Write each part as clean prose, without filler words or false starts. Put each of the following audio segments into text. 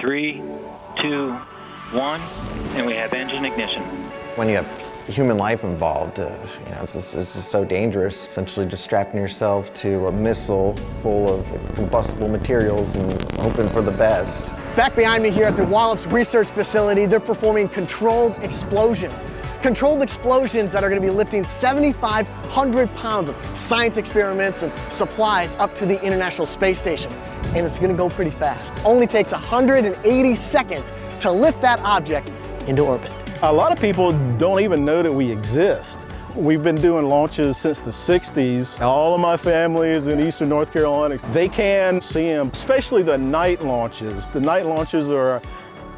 3, 2, 1, and we have engine ignition. When you have human life involved, it's just so dangerous. Essentially just strapping yourself to a missile full of combustible materials and hoping for the best. Back behind me here at the Wallops Research Facility, they're performing controlled explosions. Controlled explosions that are going to be lifting 7,500 pounds of science experiments and supplies up to the International Space Station. And it's going to go pretty fast. Only takes 180 seconds to lift that object into orbit. A lot of people don't even know that we exist. We've been doing launches since the 60s. All of my family is in eastern North Carolina. They can see them, especially the night launches. The night launches are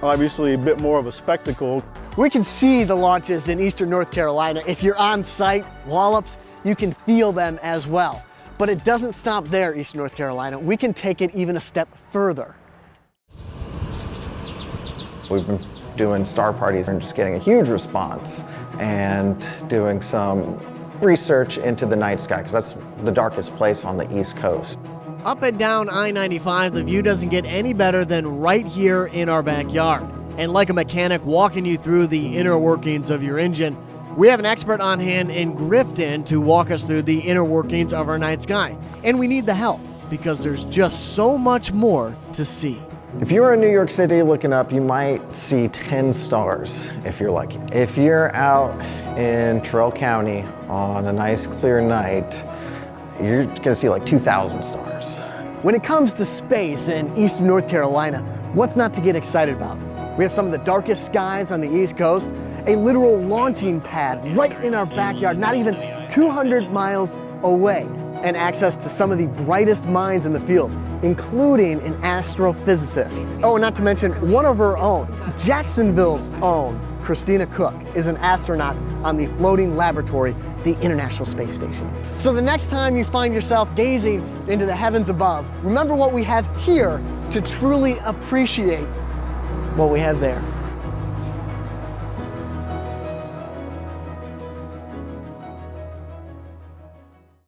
obviously a bit more of a spectacle. We can see the launches in eastern North Carolina. If you're on site, Wallops, you can feel them as well. But it doesn't stop there, eastern North Carolina. We can take it even a step further. We've been doing star parties and just getting a huge response, and doing some research into the night sky, because that's the darkest place on the East Coast. Up and down I-95, the view doesn't get any better than right here in our backyard. And like a mechanic walking you through the inner workings of your engine, we have an expert on hand in Grifton to walk us through the inner workings of our night sky. And we need the help, because there's just so much more to see. If you're in New York City looking up, you might see 10 stars if you're lucky. If you're out in Terrell County on a nice clear night, you're gonna see like 2,000 stars. When it comes to space in eastern North Carolina, what's not to get excited about? We have some of the darkest skies on the East Coast, a literal launching pad right in our backyard, not even 200 miles away, and access to some of the brightest minds in the field, including an astrophysicist. Oh, and not to mention one of her own, Jacksonville's own, Christina Cook, is an astronaut on the floating laboratory, the International Space Station. So the next time you find yourself gazing into the heavens above, remember what we have here to truly appreciate what we have there.